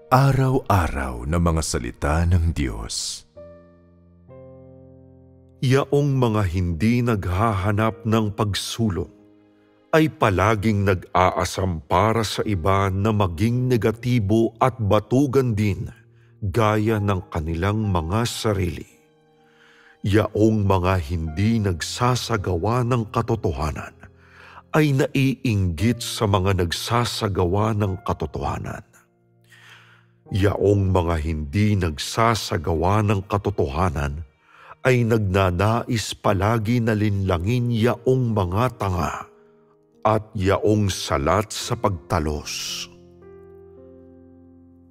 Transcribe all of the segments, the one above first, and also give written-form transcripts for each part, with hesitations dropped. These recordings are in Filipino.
Araw-araw na mga salita ng Diyos. Yaong mga hindi naghahanap ng pagsulong ay palaging nag-aasam para sa iba na maging negatibo at batugan din gaya ng kanilang mga sarili. Yaong mga hindi nagsasagawa ng katotohanan ay naiinggit sa mga nagsasagawa ng katotohanan. Yaong mga hindi nagsasagawa ng katotohanan ay nagnanais palagi na linlangin yaong mga tanga at yaong salat sa pagtalos.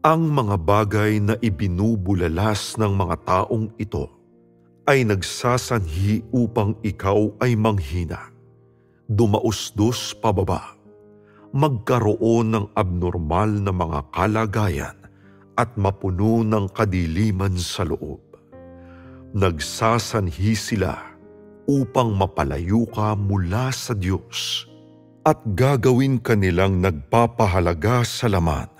Ang mga bagay na ibinubulalas ng mga taong ito ay nagsasanhi upang ikaw ay manghina, dumausdos pababa, magkaroon ng abnormal na mga kalagayan at mapuno ng kadiliman sa loob. Nagsasanhi sila upang mapalayo ka mula sa Diyos at gagawin ka nilang nagpapahalaga sa laman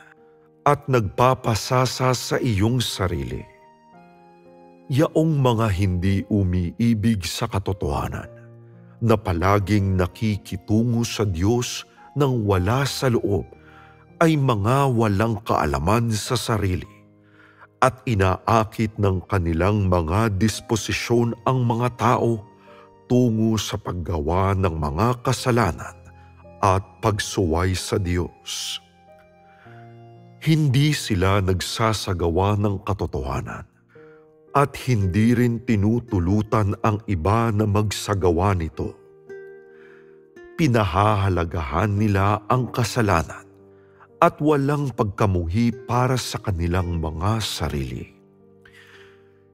at nagpapasasa sa iyong sarili. Yaong mga hindi umiibig sa katotohanan na palaging nakikitungo sa Diyos nang wala sa loob ay mga walang kaalaman sa sarili at inaakit ng kanilang mga disposisyon ang mga tao tungo sa paggawa ng mga kasalanan at pagsuway sa Diyos. Hindi sila nagsasagawa ng katotohanan at hindi rin tinutulutan ang iba na magsagawa nito. Pinahahalagahan nila ang kasalanan at walang pagkamuhi para sa kanilang mga sarili.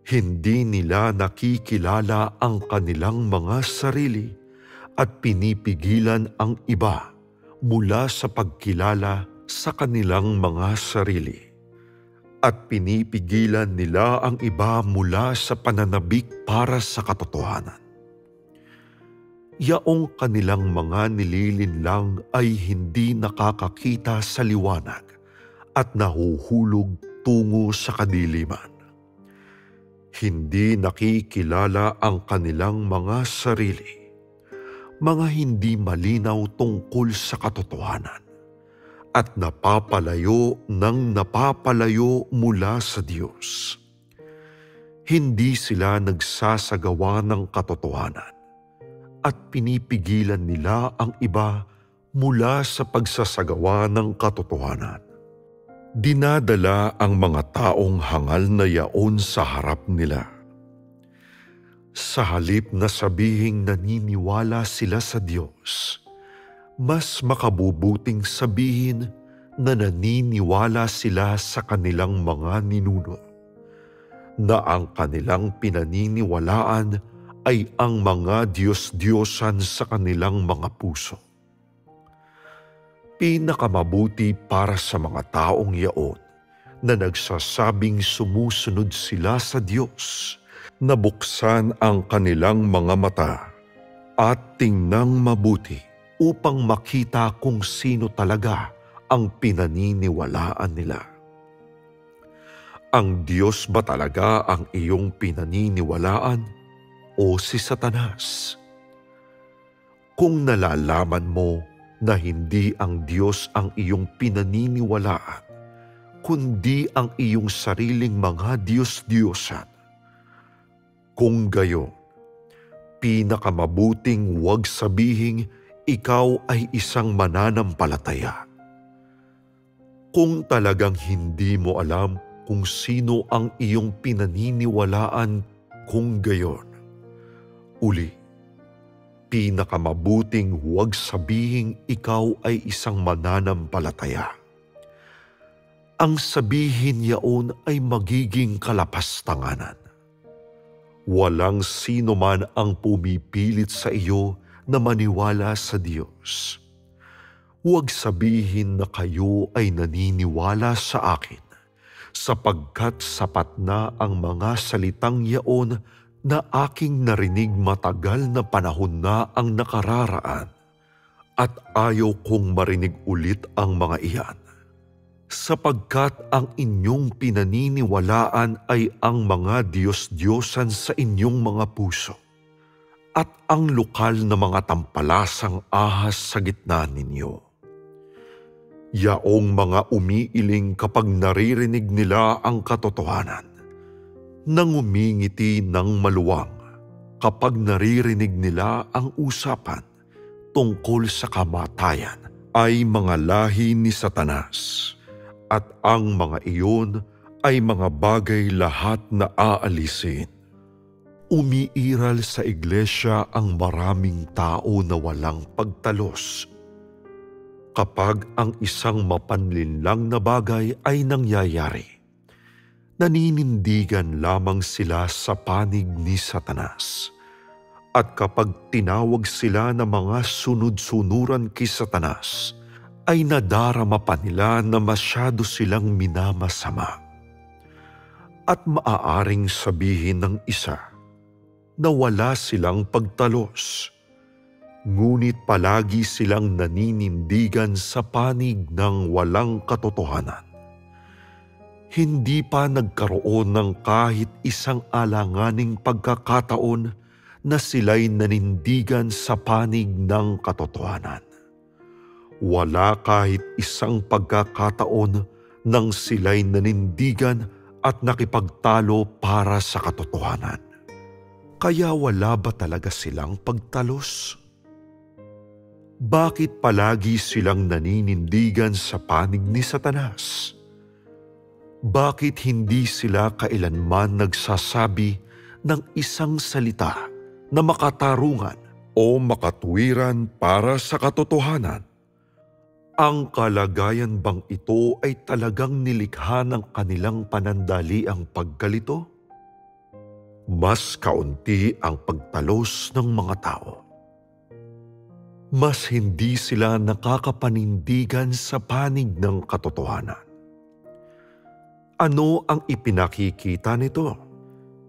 Hindi nila nakikilala ang kanilang mga sarili at pinipigilan ang iba mula sa pagkilala sa kanilang mga sarili. At pinipigilan nila ang iba mula sa pananabik para sa katotohanan. Yaong kanilang mga nililinlang ay hindi nakakakita sa liwanag at nahuhulog tungo sa kadiliman. Hindi nakikilala ang kanilang mga sarili, mga hindi malinaw tungkol sa katotohanan, at napapalayo mula sa Diyos. Hindi sila nagsasagawa ng katotohanan at pinipigilan nila ang iba mula sa pagsasagawa ng katotohanan. Dinadala ang mga taong hangal na yaon sa harap nila. Sa halip na sabihing naniniwala sila sa Diyos, mas makabubuting sabihin na naniniwala sila sa kanilang mga ninuno, na ang kanilang pinaniniwalaan ay ang mga Diyos-Diyosan sa kanilang mga puso. Pinakamabuti para sa mga taong yaon na nagsasabing sumusunod sila sa Diyos, na buksan ang kanilang mga mata at tingnang mabuti upang makita kung sino talaga ang pinaniniwalaan nila. Ang Diyos ba talaga ang iyong pinaniniwalaan o si Satanas? Kung nalalaman mo na hindi ang Diyos ang iyong pinaniniwalaan, kundi ang iyong sariling mga Diyos-Diyosan, kung gayon, pinakamabuting huwag sabihing ikaw ay isang mananampalataya. Kung talagang hindi mo alam kung sino ang iyong pinaniniwalaan, kung gayon, uli, pinakamabuting huwag sabihing ikaw ay isang mananampalataya. Ang sabihin yaon ay magiging kalapastanganan. Walang sino man ang pumipilit sa iyo na maniwala sa Diyos. Huwag sabihin na kayo ay naniniwala sa akin, sapagkat sapat na ang mga salitang yaon na aking narinig matagal na panahon na ang nakararaan, at ayaw kong marinig ulit ang mga iyan. sapagkat ang inyong pinaniniwalaan ay ang mga Diyos-Diyosan sa inyong mga puso at ang lokal na mga tampalasang ahas sa gitna ninyo. Yaong mga umiiling kapag naririnig nila ang katotohanan, nangumingiti ng maluwang kapag naririnig nila ang usapan tungkol sa kamatayan ay mga lahi ni Satanas, at ang mga iyon ay mga bagay lahat na aalisin. Umiiral sa iglesia ang maraming tao na walang pagtalos. Kapag ang isang mapanlinlang na bagay ay nangyayari, naninindigan lamang sila sa panig ni Satanas. At kapag tinawag sila ng mga sunod-sunuran kay Satanas, ay nadarama pa nila na masyado silang minamasama. At maaaring sabihin ng isa na wala silang pagtalos, ngunit palagi silang naninindigan sa panig ng walang katotohanan. Hindi pa nagkaroon ng kahit isang alanganing pagkakataon na sila'y nanindigan sa panig ng katotohanan. Wala kahit isang pagkakataon nang sila'y nanindigan at nakipagtalo para sa katotohanan. Kaya wala ba talaga silang pagtalos? Bakit palagi silang naninindigan sa panig ni Satanas? Bakit hindi sila kailanman nagsasabi ng isang salita na makatarungan o makatuwiran para sa katotohanan? Ang kalagayan bang ito ay talagang nilikha ng kanilang panandaliang pagkalito? Mas kaunti ang pagtalos ng mga tao. Mas hindi sila nakakapanindigan sa panig ng katotohanan. Ano ang ipinakikita nito?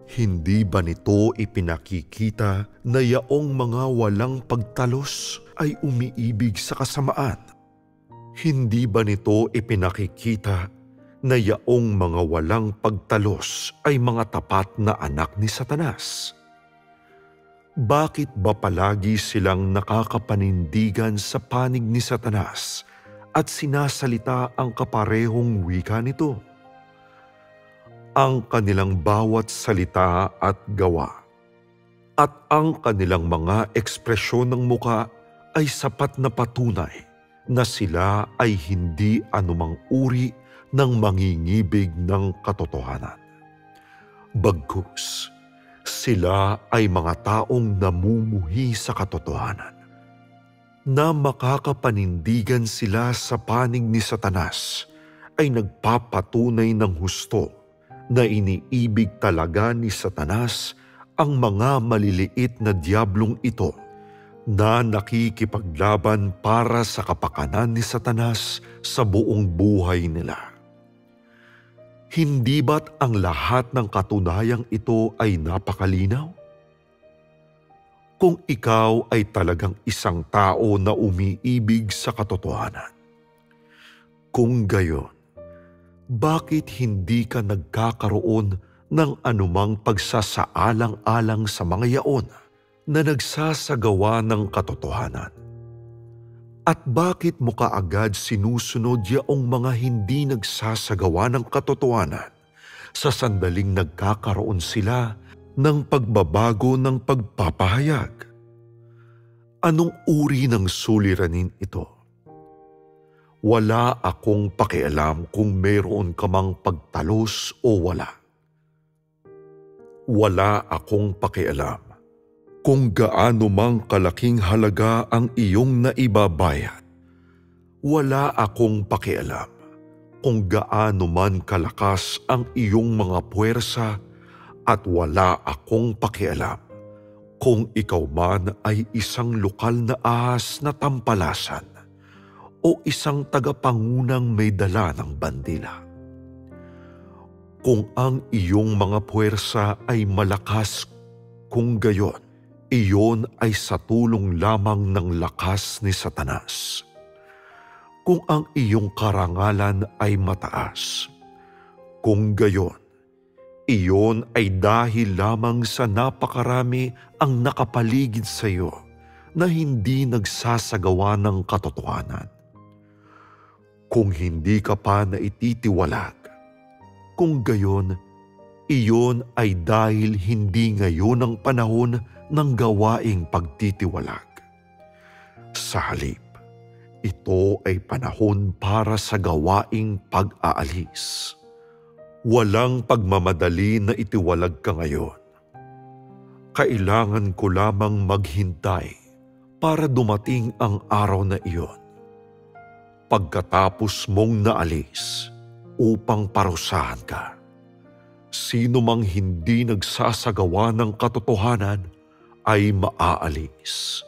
Hindi ba nito ipinakikita na yaong mga walang pagtalos ay umiibig sa kasamaan? Hindi ba nito ipinakikita na yaong mga walang pagtalos ay mga tapat na anak ni Satanas? Bakit ba palagi silang nakakapanindigan sa panig ni Satanas at sinasalita ang kaparehong wika nito? Ang kanilang bawat salita at gawa at ang kanilang mga ekspresyon ng muka ay sapat na patunay na sila ay hindi anumang uri ng mangingibig ng katotohanan. Bagkus, sila ay mga taong namumuhi sa katotohanan, na makakapanindigan sila sa panig ni Satanas ay nagpapatunay ng husto na iniibig talaga ni Satanas ang mga maliliit na diablong ito na nakikipaglaban para sa kapakanan ni Satanas sa buong buhay nila. Hindi ba't ang lahat ng katunayang ito ay napakalinaw? Kung ikaw ay talagang isang tao na umiibig sa katotohanan, kung gayon, bakit hindi ka nagkakaroon ng anumang pagsasaalang-alang sa mga yaon na nagsasagawa ng katotohanan? At bakit mo kaagad sinusunod yaong mga hindi nagsasagawa ng katotohanan sa sandaling nagkakaroon sila ng pagbabago ng pagpapahayag? Anong uri ng suliranin ito? Wala akong pakialam kung mayroon ka mang pagtalos o wala. Wala akong pakialam kung gaano mang kalaking halaga ang iyong naibabayad. Wala akong pakialam kung gaano man kalakas ang iyong mga puwersa, at wala akong pakialam kung ikaw man ay isang lokal na ahas na tampalasan o isang tagapangunang may dala ng bandila. Kung ang iyong mga puwersa ay malakas, kung gayon, iyon ay sa tulong lamang ng lakas ni Satanas. kung ang iyong karangalan ay mataas. Kung gayon, iyon ay dahil lamang sa napakarami ang nakapaligid sa iyo na hindi nagsasagawa ng katotohanan. Kung hindi ka pa naititiwalag, kung gayon, iyon ay dahil hindi ngayon ang panahon ng gawaing pagtitiwalag. Sa halip, ito ay panahon para sa gawaing pag-aalis. Walang pagmamadali na itiwalag ka ngayon. Kailangan ko lamang maghintay para dumating ang araw na iyon. Pagkatapos mong naalis upang parusahan ka, sino mang hindi nagsasagawa ng katotohanan ay maaalis.